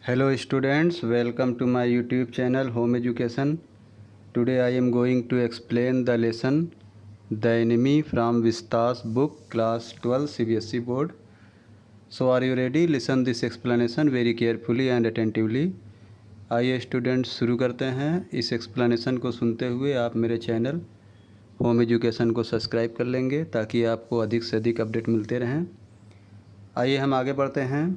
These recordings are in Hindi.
Hello students, welcome to my YouTube channel Home Education. Today I am going to explain the lesson The Enemy from Vistas book class 12 CBSE board. So are you ready? Listen this explanation very carefully and attentively. आइए स्टूडेंट्स शुरू करते हैं। इस एक्सप्लेनेशन को सुनते हुए आप मेरे चैनल होम एजुकेशन को सब्सक्राइब कर लेंगे ताकि आपको अधिक से अधिक अपडेट मिलते रहें। आइए हम आगे बढ़ते हैं।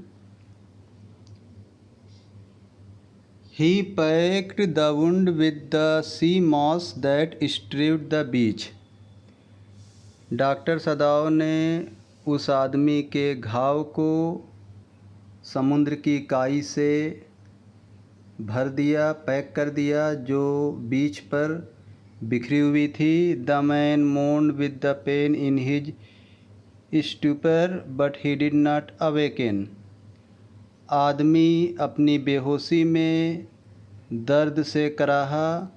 He packed the wound with the sea moss that strewed the beach. Doctor सदाव ने उस आदमी के घाव को समुद्र की काई से भर दिया, पैक कर दिया जो बीच पर बिखरी हुई थी। The man mourned with the pain in his stupor, but he did not awaken. आदमी अपनी बेहोशी में दर्द से कराहा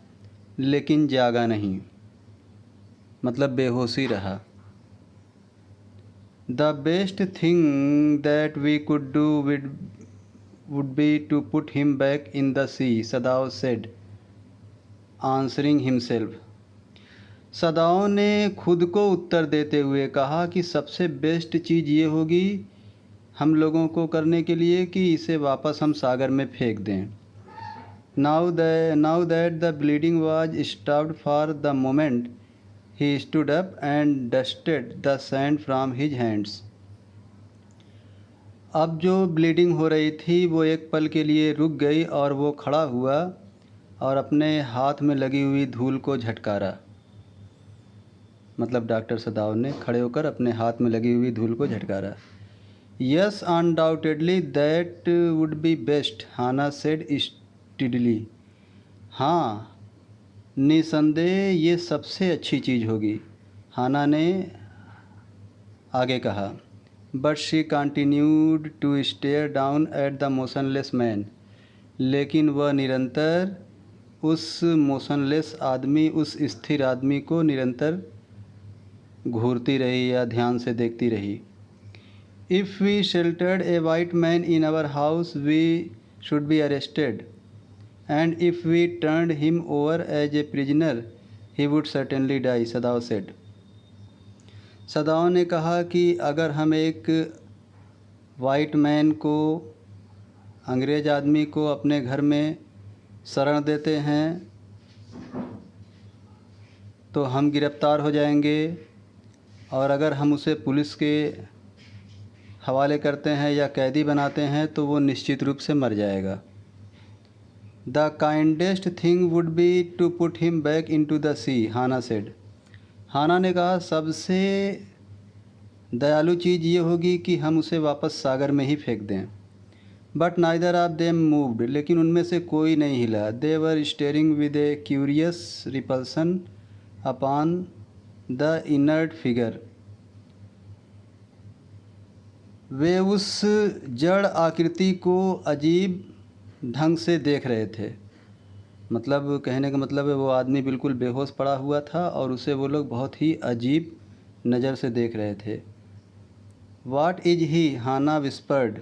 लेकिन जागा नहीं, मतलब बेहोशी रहा। The best thing that we could do would be to put him back in the sea, Sadao said, answering himself. Sadao ने खुद को उत्तर देते हुए कहा कि सबसे बेस्ट चीज़ ये होगी हम लोगों को करने के लिए कि इसे वापस हम सागर में फेंक दें। Now that the bleeding was stopped for the moment, he stood up and dusted the sand from his hands. अब जो ब्लीडिंग हो रही थी वो एक पल के लिए रुक गई और वो खड़ा हुआ और अपने हाथ में लगी हुई धूल को झटकारा। मतलब डॉक्टर सदाव ने खड़े होकर अपने हाथ में लगी हुई धूल को झटकारा। Yes, undoubtedly that would be best, Hana said steadily. हाँ, निसंदेह ये सबसे अच्छी चीज़ होगी, हाना ने आगे कहा। But she continued to stare down at the motionless man, लेकिन वह निरंतर उस मोशनलेस आदमी, उस स्थिर आदमी को निरंतर घूरती रही या ध्यान से देखती रही। If we sheltered a white man in our house we should be arrested, and if we turned him over as a prisoner he would certainly die, सदाव said. सदाव ने कहा कि अगर हम एक वाइट मैन को, अंग्रेज़ आदमी को अपने घर में शरण देते हैं तो हम गिरफ़्तार हो जाएंगे, और अगर हम उसे पुलिस के हवाले करते हैं या कैदी बनाते हैं तो वो निश्चित रूप से मर जाएगा। The kindest thing would be to put him back into the sea, Hana said. हाना ने कहा सबसे दयालु चीज़ ये होगी कि हम उसे वापस सागर में ही फेंक दें। But neither of them moved, लेकिन उनमें से कोई नहीं हिला। They were staring with a curious repulsion upon the inert figure. वे उस जड़ आकृति को अजीब ढंग से देख रहे थे। मतलब कहने का मतलब है वो आदमी बिल्कुल बेहोश पड़ा हुआ था और उसे वो लोग बहुत ही अजीब नज़र से देख रहे थे। What is he, Hana whispered,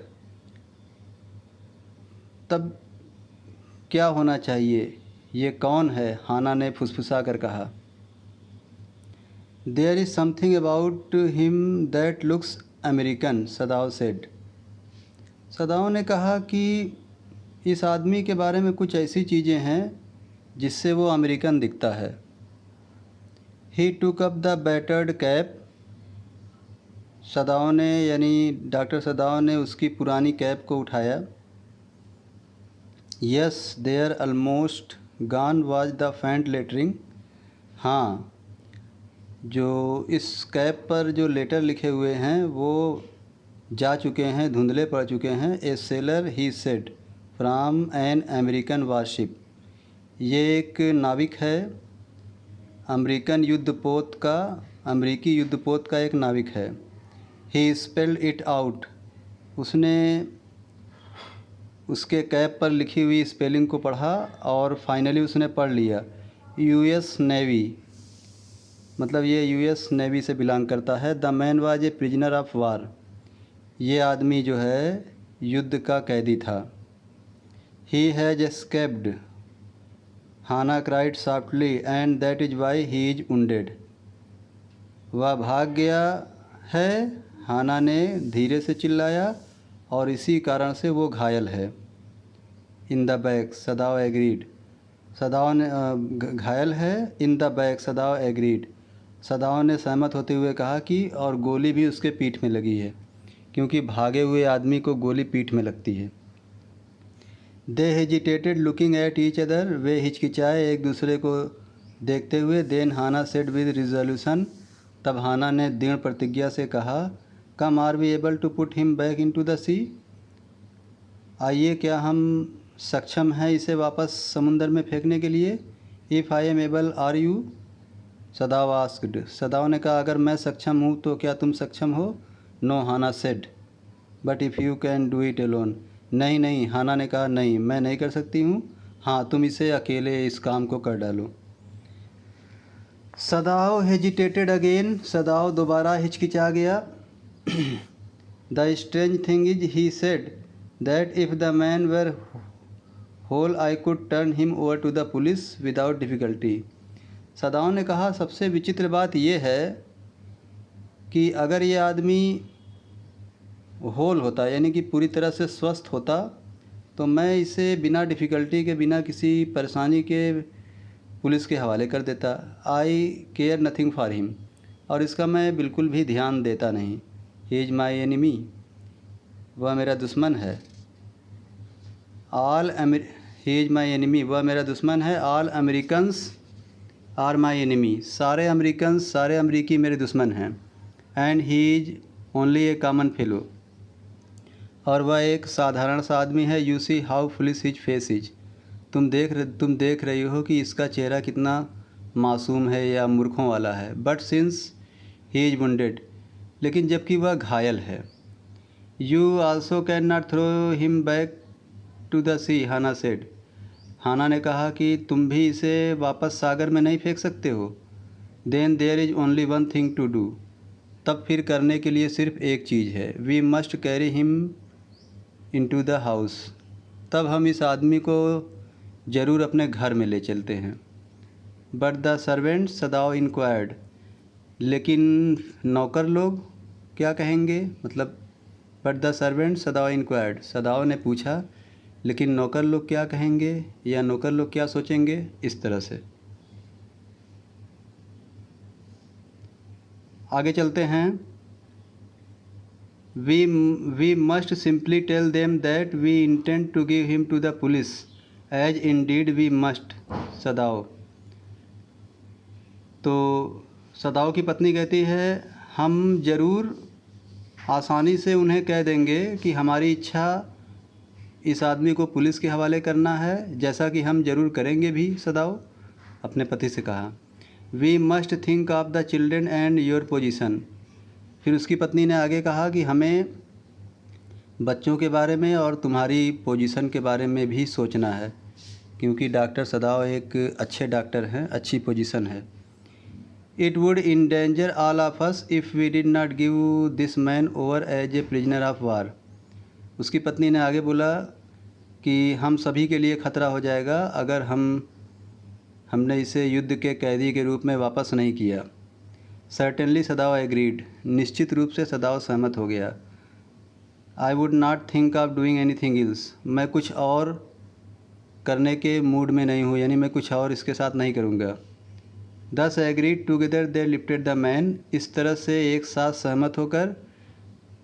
तब क्या होना चाहिए, ये कौन है, हाना ने फुसफुसा कर कहा। There is something about him that looks American, Sadao said. Sadao ने कहा कि इस आदमी के बारे में कुछ ऐसी चीज़ें हैं जिससे वो अमेरिकन दिखता है। He took up the battered cap, Sadao ने यानी डॉक्टर सदाव ने उसकी पुरानी कैप को उठाया। Yes there almost gone was the faint lettering, हाँ, जो इस कैप पर जो लेटर लिखे हुए हैं वो जा चुके हैं, धुंधले पड़ चुके हैं। A sailor he said from an American warship, ये एक नाविक है, अमेरिकन युद्धपोत का, अमेरिकी युद्धपोत का एक नाविक है। ही स्पेल्ड इट आउट, उसने उसके कैप पर लिखी हुई स्पेलिंग को पढ़ा और फाइनली उसने पढ़ लिया। यूएस नेवी, मतलब ये यूएस नेवी से बिलोंग करता है। The man was a prisoner of war, ये आदमी जो है युद्ध का कैदी था। He has escaped, Hana cried softly, and that is why he is wounded। वह भाग गया है, हाना ने धीरे से चिल्लाया, और इसी कारण से वो घायल है। In the back, Sadao agreed. Sadao ने घायल है। In the back, Sadao agreed. Sadao ने सहमत होते हुए कहा कि और गोली भी उसके पीठ में लगी है, क्योंकि भागे हुए आदमी को गोली पीठ में लगती है। They hesitated looking at each other, वे हिचकिचाए एक दूसरे को देखते हुए। Then Hana said with resolution, तब हाना ने दृढ़ प्रतिज्ञा से कहा, come are we able to put him back into the sea. आइए, क्या हम सक्षम हैं इसे वापस समुंदर में फेंकने के लिए। If I am able are you, Sadao asked. Sadao ने कहा, अगर मैं सक्षम हूँ तो क्या तुम सक्षम हो। No, Hana said, but if you can do it alone. नहीं नहीं, हाना ने कहा, नहीं, मैं नहीं कर सकती हूँ। हाँ, तुम इसे अकेले इस काम को कर डालो। सदाओ हेजिटेटेड अगेन, सदाओ दोबारा हिचकिचा गया। The strange thing is, he said, that if the man were whole I could turn him over to the police without difficulty. Sadao ने कहा, सबसे विचित्र बात यह है कि अगर ये आदमी होल होता, यानी कि पूरी तरह से स्वस्थ होता, तो मैं इसे बिना डिफ़िकल्टी के, बिना किसी परेशानी के पुलिस के हवाले कर देता। आई केयर नथिंग फॉर हिम, और इसका मैं बिल्कुल भी ध्यान देता नहीं। ही इज़ माई एनिमी, वह मेरा दुश्मन है। ही इज़ माई एनिमी, वह मेरा दुश्मन है। All Americans are my enemy, सारे अमेरिकन्स, सारे अमरीकी मेरे दुश्मन हैं। And he is only a common fellow, और वह एक साधारण सा आदमी है। You see how foolish his face is, तुम देख रही हो कि इसका चेहरा कितना मासूम है या मूर्खों वाला है। But since he is wounded, लेकिन जबकि वह घायल है। You also can not throw him back to the sea, Hana said. Hana ने कहा कि तुम भी इसे वापस सागर में नहीं फेंक सकते हो। Then there is only one thing to do, तब फिर करने के लिए सिर्फ एक चीज़ है। We must carry him into the house, तब हम इस आदमी को ज़रूर अपने घर में ले चलते हैं। But the servant, Sadao inquired, लेकिन नौकर लोग क्या कहेंगे, मतलब but the servant, Sadao inquired, Sadao ने पूछा, लेकिन नौकर लोग क्या कहेंगे या नौकर लोग क्या सोचेंगे, इस तरह से। आगे चलते हैं। We must simply tell them that we intend to give him to the police, as indeed we must, Sadao. तो सदाओ की पत्नी कहती है, हम ज़रूर आसानी से उन्हें कह देंगे कि हमारी इच्छा इस आदमी को पुलिस के हवाले करना है, जैसा कि हम ज़रूर करेंगे भी। सदाओ अपने पति से कहा। We must think of the children and your position, फिर उसकी पत्नी ने आगे कहा कि हमें बच्चों के बारे में और तुम्हारी पोजीशन के बारे में भी सोचना है, क्योंकि डॉक्टर सदाओ एक अच्छे डॉक्टर हैं, अच्छी पोजीशन है। It would endanger all of us if we did not give this man over as a prisoner of war. उसकी पत्नी ने आगे बोला कि हम सभी के लिए ख़तरा हो जाएगा अगर हमने इसे युद्ध के कैदी के रूप में वापस नहीं किया। सर्टेनली, सदाओ एग्रीड, निश्चित रूप से सदाओ सहमत हो गया। I would not think of doing anything else, मैं कुछ और करने के मूड में नहीं हूँ, यानी मैं कुछ और इसके साथ नहीं करूँगा। दस agreed together they lifted the man, इस तरह से एक साथ सहमत होकर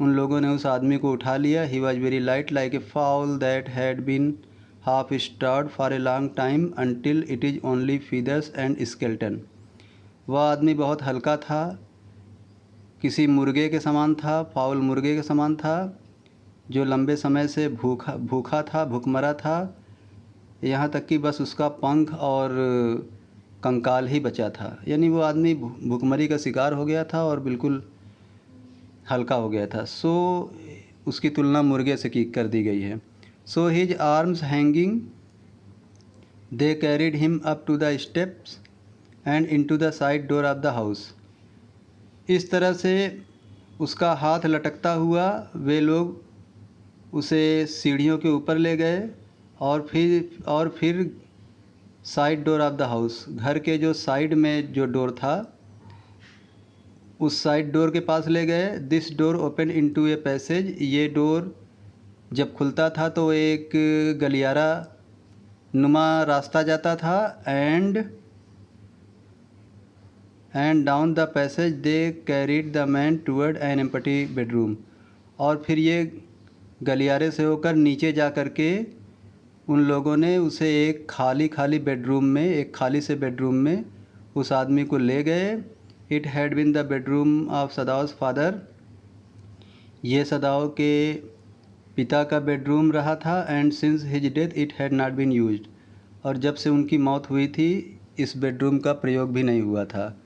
उन लोगों ने उस आदमी को उठा लिया। He was very light like a fowl that had been half starved for a long time until it is only feathers and skeleton. वह आदमी बहुत हल्का था, किसी मुर्गे के समान था, फाउल मुर्गे के समान था, जो लंबे समय से भूखा था, भूखमरा था, यहाँ तक कि बस उसका पंख और कंकाल ही बचा था। यानी वो आदमी भूखमरी का शिकार हो गया था और बिल्कुल हल्का हो गया था। सो उसकी तुलना मुर्गे से कर दी गई है। So his arms hanging they carried him up to the steps and into the side door of the house. इस तरह से उसका हाथ लटकता हुआ वे लोग उसे सीढ़ियों के ऊपर ले गए और फिर side door of the house, घर के जो साइड में जो डोर था उस साइड डोर के पास ले गए। This door open into a passage, ये डोर जब खुलता था तो एक गलियारा नुमा रास्ता जाता था। And down the passage they carried the man toward an empty bedroom, और फिर ये गलियारे से होकर नीचे जा कर के उन लोगों ने उसे एक खाली से बेडरूम में उस आदमी को ले गए। It had been the bedroom of Sadao's father, ये सदाओ के पिता का बेडरूम रहा था। And since his death it had not been used, और जब से उनकी मौत हुई थी इस बेडरूम का प्रयोग भी नहीं हुआ था।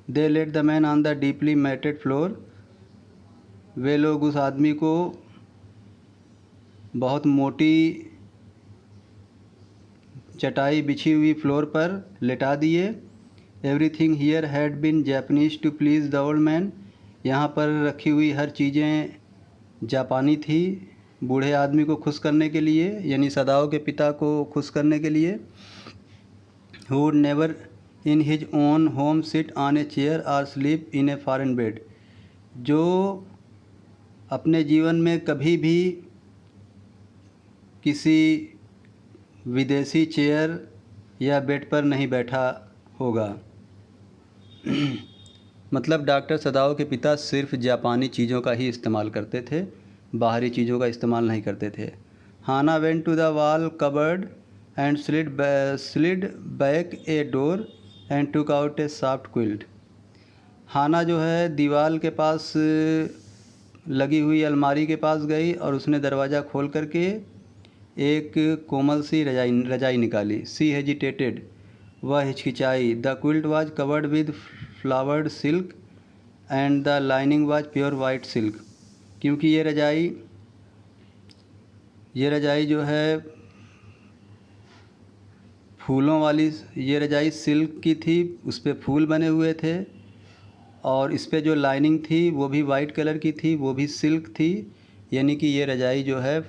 They laid the man on the deeply matted floor, वे लोग उस आदमी को बहुत मोटी चटाई बिछी हुई फ्लोर पर लेटा दिए। Everything here had been Japanese to please the old man, यहाँ पर रखी हुई हर चीज़ें जापानी थी बूढ़े आदमी को खुश करने के लिए, यानी सदाओ के पिता को खुश करने के लिए। Who would never in his own home sit on a chair or sleep in a foreign bed, जो अपने जीवन में कभी भी किसी विदेशी चेयर या बेड पर नहीं बैठा होगा। मतलब डॉक्टर सदाओ के पिता सिर्फ जापानी चीज़ों का ही इस्तेमाल करते थे, बाहरी चीज़ों का इस्तेमाल नहीं करते थे। Hana went to the wall cupboard and slid back a door and took out a soft quilt. Hana जो है दीवार के पास लगी हुई अलमारी के पास गई और उसने दरवाज़ा खोल करके एक कोमल सी रजाई निकाली। सी हेजिटेटेड, वह हिचकिचाई। The quilt was covered with flowered silk and the lining was pure white silk, क्योंकि ये रजाई जो है फूलों वाली, ये रजाई सिल्क की थी, उस पर फूल बने हुए थे, और इस पे जो लाइनिंग थी वो भी वाइट कलर की थी, वो भी सिल्क थी। यानी कि ये रजाई जो है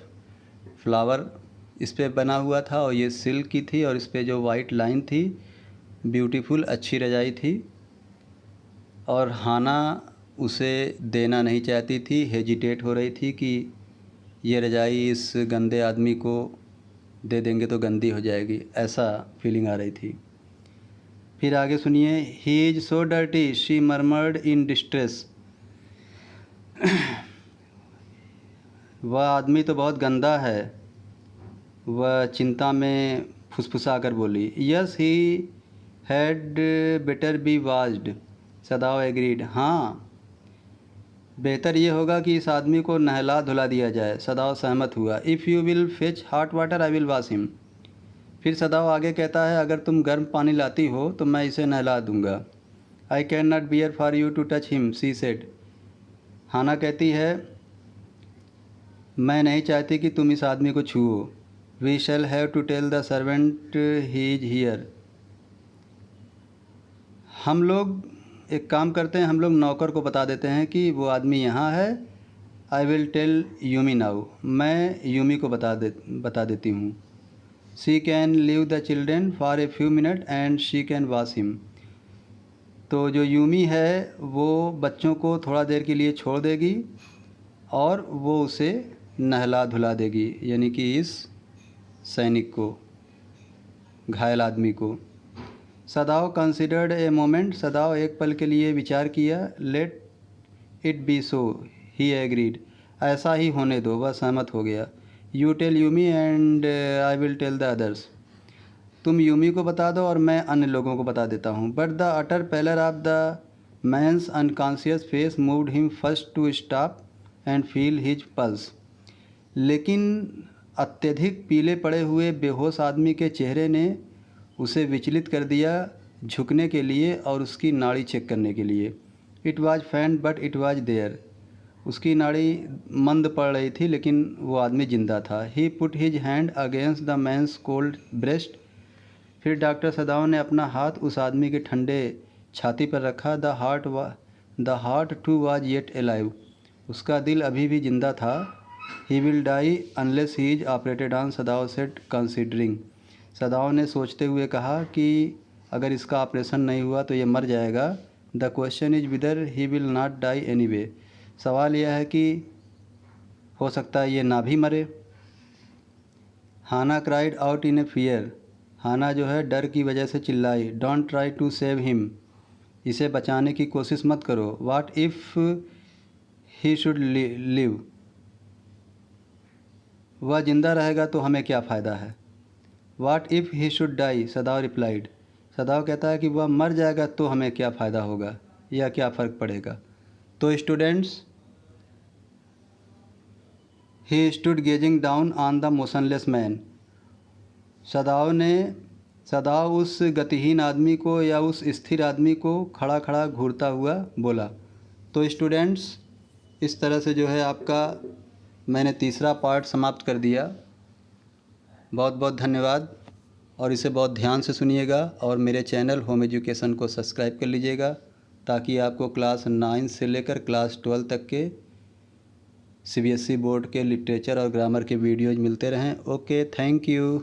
फ्लावर इस पे बना हुआ था और ये सिल्क की थी, और इस पे जो वाइट लाइन थी, ब्यूटीफुल अच्छी रजाई थी। और हाना उसे देना नहीं चाहती थी, हेजिटेट हो रही थी कि ये रजाई इस गंदे आदमी को दे देंगे तो गंदी हो जाएगी, ऐसा फीलिंग आ रही थी। फिर आगे सुनिए। He is so dirty she murmured in distress, वह आदमी तो बहुत गंदा है, वह चिंता में फुसफुसा कर बोली। Yes he had better be washed, Sadao agreed, हाँ बेहतर ये होगा कि इस आदमी को नहला धुला दिया जाए, सदाओ सहमत हुआ। If you will fetch hot water I will wash him, फिर सदाओ आगे कहता है अगर तुम गर्म पानी लाती हो तो मैं इसे नहला दूंगा। I can not bear for you to touch him she said, Hana कहती है मैं नहीं चाहती कि तुम इस आदमी को छुओ। We shall have to tell the servant he is here, हम लोग एक काम करते हैं, हम लोग नौकर को बता देते हैं कि वो आदमी यहाँ है। I will tell Yumi now, मैं यूमी को बता देती हूँ। She can leave the children for a few minute and she can wash him, तो जो यूमी है वो बच्चों को थोड़ा देर के लिए छोड़ देगी और वो उसे नहला धुला देगी, यानी कि इस सैनिक को, घायल आदमी को। सदाओ कंसिडर्ड ए मोमेंट, सदाओ एक पल के लिए विचार किया। Let it be so he agreed, ऐसा ही होने दो, वह सहमत हो गया। You tell Yumi and I will tell the others, तुम यूमी को बता दो और मैं अन्य लोगों को बता देता हूँ। But the utter pallor of the man's unconscious face moved him first to stop and feel his pulse, लेकिन अत्यधिक पीले पड़े हुए बेहोश आदमी के चेहरे ने उसे विचलित कर दिया झुकने के लिए और उसकी नाड़ी चेक करने के लिए। It was faint but it was there, उसकी नाड़ी मंद पड़ रही थी लेकिन वो आदमी जिंदा था। He put his hand against the man's cold breast, फिर डॉक्टर सदाओ ने अपना हाथ उस आदमी के ठंडे छाती पर रखा। The heart too was yet alive, उसका दिल अभी भी जिंदा था। He will die unless he is operated on, Sadao said considering. Sadao ने सोचते हुए कहा कि अगर इसका ऑपरेशन नहीं हुआ तो ये मर जाएगा। The question is whether he will not die anyway. सवाल यह है कि हो सकता है ये ना भी मरे। Hana cried out in a fear. Hana जो है डर की वजह से चिल्लाई। Don't try to save him. इसे बचाने की कोशिश मत करो। What if he should live. वह ज़िंदा रहेगा तो हमें क्या फ़ायदा है। What if he should die, Sadao replied. Sadao कहता है कि वह मर जाएगा तो हमें क्या फ़ायदा होगा या क्या फ़र्क पड़ेगा। तो students, he stood gazing down on the motionless man. Sadao उस गतिहीन आदमी को या उस स्थिर आदमी को खड़ा खड़ा घूरता हुआ बोला। तो स्टूडेंट्स, इस तरह से जो है आपका मैंने तीसरा पार्ट समाप्त कर दिया। बहुत बहुत धन्यवाद और इसे बहुत ध्यान से सुनिएगा और मेरे चैनल होम एजुकेशन को सब्सक्राइब कर लीजिएगा ताकि आपको क्लास 9 से लेकर क्लास 12 तक के CBSE बोर्ड के लिटरेचर और ग्रामर के वीडियोज़ मिलते रहें। Okay, thank you.